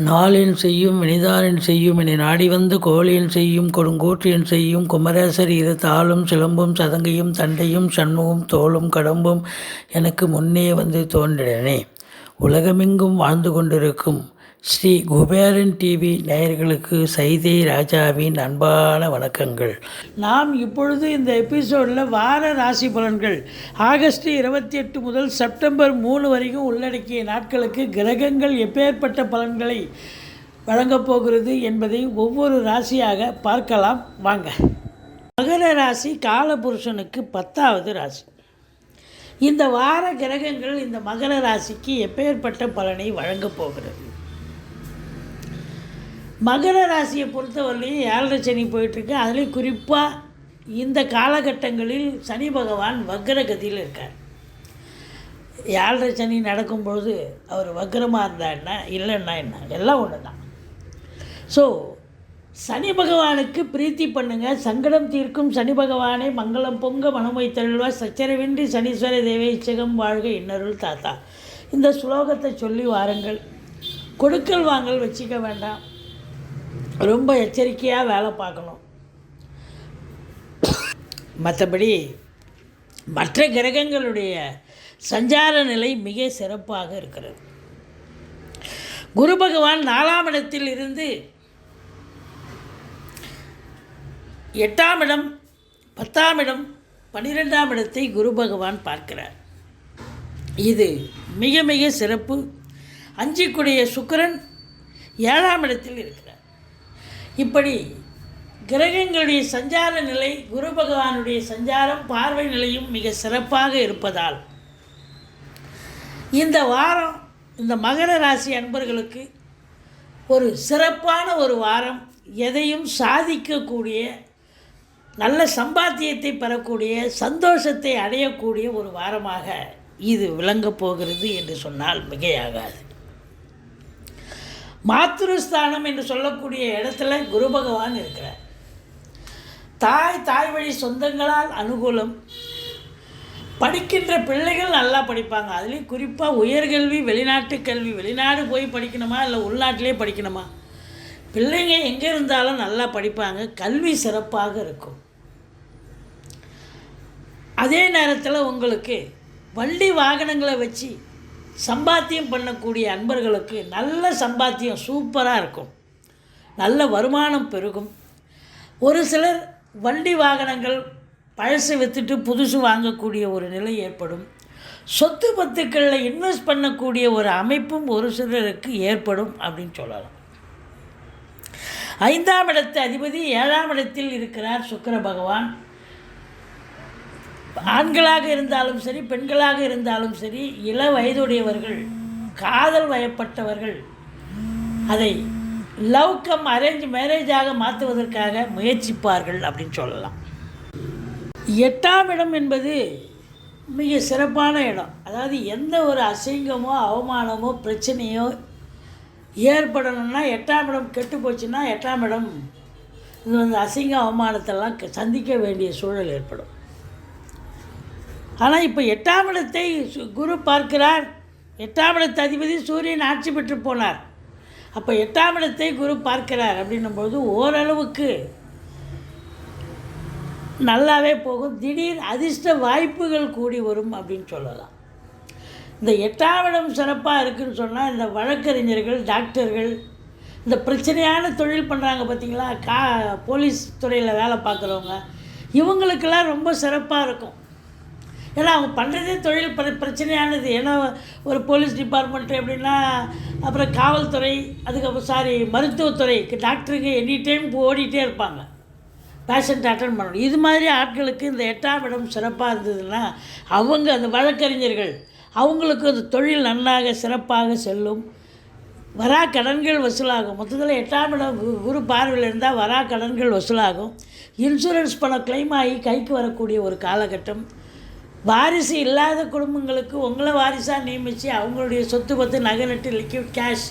நாளின் செய்யும் வினிதானின் செய்யும் என நாடி வந்து கோழியின் செய்யும் கொடுங்கூற்றியன் செய்யும் குமரேசர் இரு தாளும் சிலம்பும் சதங்கையும் தண்டையும் சண்முகம் தோளும் கடம்பும் எனக்கு முன்னே வந்து தோன்றினே. உலகமெங்கும் வாழ்ந்து கொண்டிருக்கும் ஸ்ரீ குபேரன் டிவி நேயர்களுக்கு சைதை ராஜாவின் அன்பான வணக்கங்கள். நாம் இப்பொழுது இந்த எபிசோடில் வார ராசி பலன்கள் ஆகஸ்ட் 28 முதல் செப்டம்பர் 3 வரைக்கும் உள்ளடக்கிய நாட்களுக்கு கிரகங்கள் எப்பேற்பட்ட பலன்களை வழங்கப் போகிறது என்பதை ஒவ்வொரு ராசியாக பார்க்கலாம் வாங்க. மகர ராசி காலபுருஷனுக்கு 10வது ராசி. இந்த வார கிரகங்கள் இந்த மகர ராசிக்கு எப்பேற்பட்ட பலனை வழங்கப் போகிறது. மகர ராசியை பொறுத்தவரையிலையும் 7.5 சனி போயிட்டுருக்கு. அதுலேயும் குறிப்பாக இந்த காலகட்டங்களில் சனி பகவான் வக்ரகதியில் இருக்கார். 7.5 சனி நடக்கும்பொழுது அவர் வக்ரமாக இருந்தால் என்ன, இல்லைன்னா என்ன, எல்லாம் ஒன்று தான். ஸோ சனி பகவானுக்கு பிரீத்தி பண்ணுங்கள். சங்கடம் தீர்க்கும் சனி பகவானை மங்களம் பொங்க மனமை தழுவா சச்சரவின்றி சனீஸ்வர தேவேச்சகம் வாழ்க இன்னருள் தாத்தா. இந்த ஸ்லோகத்தை சொல்லி வாருங்கள். கொடுக்கல் வாங்கல் வச்சுக்க வேண்டாம். ரொம்ப எச்சரிக்கையாக வேலை பார்க்கணும். மற்றபடி மற்ற கிரகங்களுடைய சஞ்சார நிலை மிக சிறப்பாக இருக்கிறது. குரு பகவான் 4ஆம் இடத்தில் இருந்து 8ஆம் இடம், 10ஆம் இடம், 12ஆம் இடத்தை குரு பகவான் பார்க்கிறார். இது மிக மிக சிறப்பு. 5 சுக்கிரன் 7ஆம் இடத்தில் இருக்கிறார். இப்படி கிரகங்களுடைய சஞ்சார நிலை, குரு பகவானுடைய சஞ்சாரம், பார்வை நிலையும் மிக சிறப்பாக இருப்பதால் இந்த வாரம் இந்த மகர ராசி அன்பர்களுக்கு ஒரு சிறப்பான ஒரு வாரம். எதையும் சாதிக்கக்கூடிய, நல்ல சம்பாத்தியத்தை பெறக்கூடிய, சந்தோஷத்தை அடையக்கூடிய ஒரு வாரமாக இது விளங்கப் போகிறது என்று சொன்னால் மிகையாகாது. மாத்ருஸ்தானம் என்று சொல்லக்கூடிய இடத்துல குரு பகவான் இருக்கிறார். தாய் வழி சொந்தங்களால் அனுகூலம். படிக்கின்ற பிள்ளைகள் நல்லா படிப்பாங்க. அதுலேயும் குறிப்பாக உயர்கல்வி, வெளிநாட்டு கல்வி, வெளிநாடு போய் படிக்கணுமா இல்லை உள்நாட்டிலே படிக்கணுமா, பிள்ளைங்க எங்கே இருந்தாலும் நல்லா படிப்பாங்க. கல்வி சிறப்பாக இருக்கும். அதே நேரத்தில் உங்களுக்கு வண்டி வாகனங்களை வச்சு சம்பாத்தியம் பண்ணக்கூடிய அன்பர்களுக்கு நல்ல சம்பாத்தியம் சூப்பராக இருக்கும். நல்ல வருமானம் பெருகும். ஒரு சிலர் வண்டி வாகனங்கள் பழசு விற்றுட்டு புதுசு வாங்கக்கூடிய ஒரு நிலை ஏற்படும். சொத்து பத்துக்களில் இன்வெஸ்ட் பண்ணக்கூடிய ஒரு அமைப்பும் ஒரு சிலருக்கு ஏற்படும் அப்படின்னு சொல்லலாம். 5ஆம் இடத்து அதிபதி 7ஆம் இடத்தில் இருக்கிறார் சுக்கிர பகவான். ஆண்களாக இருந்தாலும் சரி, பெண்களாக இருந்தாலும் சரி, இள வயதுடையவர்கள், காதல் வயப்பட்டவர்கள் அதை லவ் கம் அரேஞ்ச் மேரேஜாக மாற்றுவதற்காக முயற்சிப்பார்கள் அப்படின்னு சொல்லலாம். 8ஆம் இடம் என்பது மிக சிறப்பான இடம். அதாவது எந்த ஒரு அசிங்கமோ அவமானமோ பிரச்சனையோ ஏற்படணும்னா 8ஆம் இடம் கெட்டு போச்சுன்னா 8ஆம் இடம் இது அசிங்க அவமானத்தெல்லாம் சந்திக்க வேண்டிய சூழல் ஏற்படும். ஆனால் இப்போ 8ஆம் இடத்தை குரு பார்க்கிறார். 8ஆம் இடத்து அதிபதி சூரியன் ஆட்சி பெற்று போனார். அப்போ 8ஆம் இடத்தை குரு பார்க்கிறார் அப்படின்னும்போது ஓரளவுக்கு நல்லாவே போகும். திடீர் அதிர்ஷ்ட வாய்ப்புகள் கூடி வரும் அப்படின்னு சொல்லலாம். இந்த 8ஆம் இடம் சிறப்பாக இருக்குதுன்னு சொன்னால் இந்த வழக்கறிஞர்கள், டாக்டர்கள், இந்த பிரச்சனையான தொழில் பண்ணுறாங்க பார்த்திங்களா, போலீஸ் துறையில் வேலை பார்க்குறவங்க, இவங்களுக்கெல்லாம் ரொம்ப சிறப்பாக இருக்கும். ஏன்னா அவங்க பண்ணுறதே தொழில் பிரச்சனையானது. ஏன்னா ஒரு போலீஸ் டிபார்ட்மெண்ட்டு எப்படின்னா, அப்புறம் காவல்துறை, அதுக்கப்புறம் மருத்துவத்துறை, டாக்டருக்கு எனி டைம் ஓடிட்டே இருப்பாங்க, பேஷண்ட் அட்டன் பண்ணணும். இது மாதிரி ஆட்களுக்கு இந்த 8ஆம் இடம் சிறப்பாக இருந்ததுன்னா அவங்க அந்த வழக்கறிஞர்கள் அவங்களுக்கு அந்த தொழில் நன்றாக சிறப்பாக செல்லும். வரா கடன்கள் வசூலாகும். மொத்தத்தில் 8ஆம் இடம் குரு பார்வையில் இருந்தால் வரா கடன்கள் வசூலாகும். இன்சூரன்ஸ் பணம் கிளைம் ஆகி கைக்கு வரக்கூடிய ஒரு காலகட்டம். வாரிசு இல்லாத குடும்பங்களுக்கு உங்களை வாரிசாக நியமித்து அவங்களுடைய சொத்து பத்து நகை நட்டு லிக்விட் கேஷ்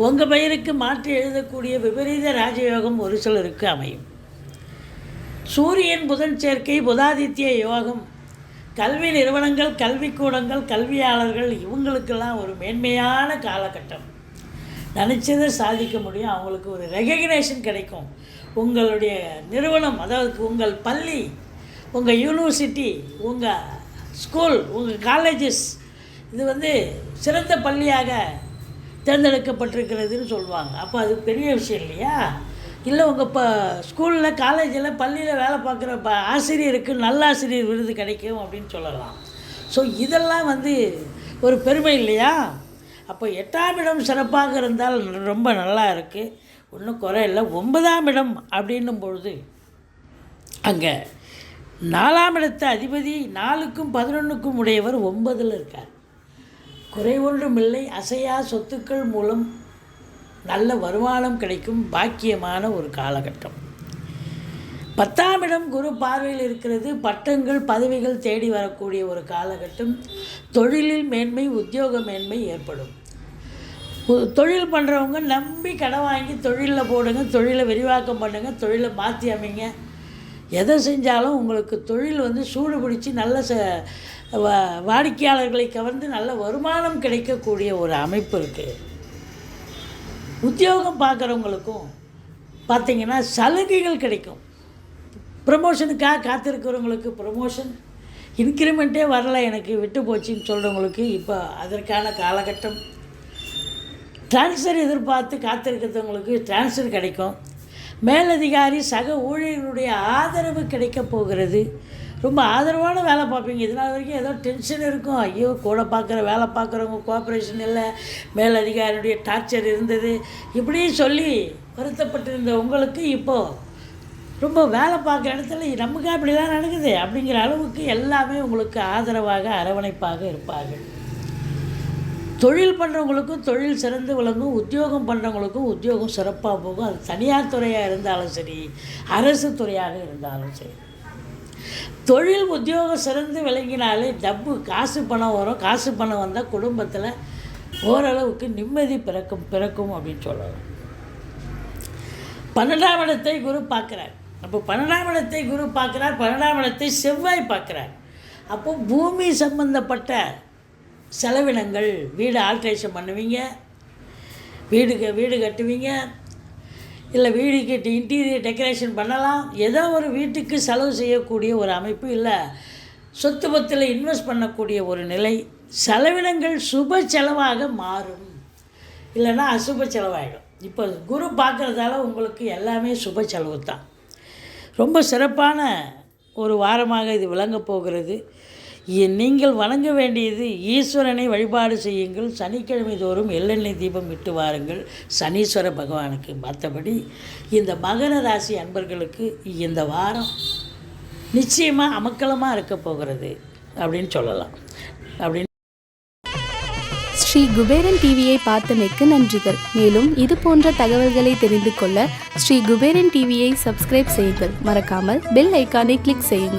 உங்கள் பெயருக்கு மாற்றி எழுதக்கூடிய விபரீத ராஜயோகம் ஒரு சிலருக்கு அமையும். சூரியன் புதன் சேர்க்கை, புதாதித்ய யோகம், கல்வி நிறுவனங்கள், கல்விக்கூடங்கள், கல்வியாளர்கள் இவங்களுக்கெல்லாம் ஒரு மேன்மையான காலகட்டம். நினச்சதை சாதிக்க முடியும். அவங்களுக்கு ஒரு ரெகக்னேஷன் கிடைக்கும். உங்களுடைய நிறுவனம், அதாவது உங்கள் பள்ளி, உங்கள் யூனிவர்சிட்டி, உங்கள் ஸ்கூல், உங்கள் காலேஜஸ் இது சிறந்த பள்ளியாக தேர்ந்தெடுக்கப்பட்டிருக்கிறதுன்னு சொல்லுவாங்க. அப்போ அது பெரிய விஷயம் இல்லையா? இல்லை உங்கள் இப்போ ஸ்கூலில், காலேஜில், பள்ளியில் வேலை பார்க்குற ஆசிரியருக்கு நல்ல ஆசிரியர் விருது கிடைக்கும் அப்படின்னு சொல்லலாம். ஸோ இதெல்லாம் ஒரு பெருமை இல்லையா? அப்போ 8ஆம் இடம் சிறப்பாக இருந்தால் ரொம்ப நல்லா இருக்குது, ஒன்றும் குறை இல்லை. 9ஆம் இடம் அப்படின்னும் பொழுது அங்கே 4ஆம் இடத்து அதிபதி 4க்கும் 11க்கும் உடையவர் 9ல் இருக்கார். குறை ஒன்றும் இல்லை. அசையா சொத்துக்கள் மூலம் நல்ல வருமானம் கிடைக்கும் பாக்கியமான ஒரு காலகட்டம். 10ஆம் இடம் குரு பார்வையில் இருக்கிறது. பட்டங்கள், பதவிகள் தேடி வரக்கூடிய ஒரு காலகட்டம். தொழிலில் மேன்மை, உத்தியோக மேன்மை ஏற்படும். தொழில் பண்ணுறவங்க நம்பி கடன் வாங்கி தொழிலில் போடுங்க, தொழிலை விரிவாக்கம் பண்ணுங்கள், தொழிலை மாற்றி அமைங்க. எதை செஞ்சாலும் உங்களுக்கு தொழில் சூடு பிடிச்சி நல்ல வாடிக்கையாளர்களை கவர்ந்து நல்ல வருமானம் கிடைக்கக்கூடிய ஒரு அமைப்பு இருக்குது. உத்தியோகம் பார்க்குறவங்களுக்கும் பார்த்திங்கன்னா சலுகைகள் கிடைக்கும். ப்ரமோஷனுக்காக காத்திருக்கிறவங்களுக்கு ப்ரமோஷன், இன்க்ரிமெண்ட்டே வரலை எனக்கு, விட்டு போச்சுன்னு சொல்கிறவங்களுக்கு இப்போ அதற்கான காலகட்டம். ட்ரான்ஸ்ஃபர் எதிர்பார்த்து காத்திருக்கிறவங்களுக்கு ட்ரான்ஸ்ஃபர் கிடைக்கும். மேலதிகாரி, சக ஊழியர்களுடைய ஆதரவு கிடைக்க போகிறது. ரொம்ப ஆதரவான வேலை பார்ப்பீங்க. இதனால் வரைக்கும் ஏதோ டென்ஷன் இருக்கும். ஐயோ, கூட பார்க்குற வேலை பார்க்குறவங்க கோஆப்ரேஷன் இல்லை, மேலதிகாரியுடைய டார்ச்சர் இருந்தது, இப்படி சொல்லி வருத்தப்பட்டிருந்த உங்களுக்கு இப்போது ரொம்ப வேலை பார்க்குற இடத்துல நமக்கு அப்படி தான் நடக்குது அப்படிங்கிற அளவுக்கு எல்லாமே உங்களுக்கு ஆதரவாக, அரவணைப்பாக இருப்பார்கள். தொழில் பண்ணுறவங்களுக்கும் தொழில் சிறந்து விளங்கும். உத்தியோகம் பண்ணுறவங்களுக்கும் உத்தியோகம் சிறப்பாக போகும். அது தனியார் துறையாக இருந்தாலும் சரி, அரசு துறையாக இருந்தாலும் சரி. தொழில் உத்தியோகம் சிறந்து விளங்கினாலே டப்பு, காசு பணம் வரும். காசு பணம் வந்தால் குடும்பத்தில் ஓரளவுக்கு நிம்மதி பிறக்கும் அப்படின்னு சொல்லலாம். 12ஆம் இடத்தை குரு பார்க்குறார். அப்போ 12ஆம் இடத்தை குரு பார்க்குறார், 12ஆம் இடத்தை செவ்வாய் பார்க்குறார். அப்போது பூமி சம்பந்தப்பட்ட செலவினங்கள், வீடு ஆல்ட்ரேஷன் பண்ணுவீங்க, வீடு கட்டுவீங்க, இல்லை வீடு கட்டி இன்டீரியர் டெக்கரேஷன் பண்ணலாம். ஏதோ ஒரு வீட்டுக்கு செலவு செய்யக்கூடிய ஒரு அமைப்பு, இல்லை சொத்து பத்தில் இன்வெஸ்ட் பண்ணக்கூடிய ஒரு நிலை. செலவினங்கள் சுப செலவாக மாறும், இல்லைன்னா அசுப செலவாகிடும். இப்போ குரு பார்க்குறதால உங்களுக்கு எல்லாமே சுப செலவு தான். ரொம்ப சிறப்பான ஒரு வாரமாக இது விளங்கப் போகிறது. நீங்கள் வணங்க வேண்டியது ஈஸ்வரனை வழிபாடு செய்யுங்கள். சனிக்கிழமை தோறும் எள்ளெண்ணெய் தீபம் விட்டு வாருங்கள் சனீஸ்வர பகவானுக்கு. மற்றபடி இந்த மகர ராசி அன்பர்களுக்கு இந்த வாரம் நிச்சயமாக அமக்கலமாக இருக்க போகிறது அப்படின்னு சொல்லலாம். ஸ்ரீ குபேரன் டிவியை பார்த்தமைக்கு நன்றிகள். மேலும் இது போன்ற தகவல்களை தெரிந்து கொள்ள ஸ்ரீ குபேரன் டிவியை சப்ஸ்கிரைப் செய்யுங்கள். மறக்காமல் பெல் ஐக்கானை கிளிக் செய்யுங்கள்.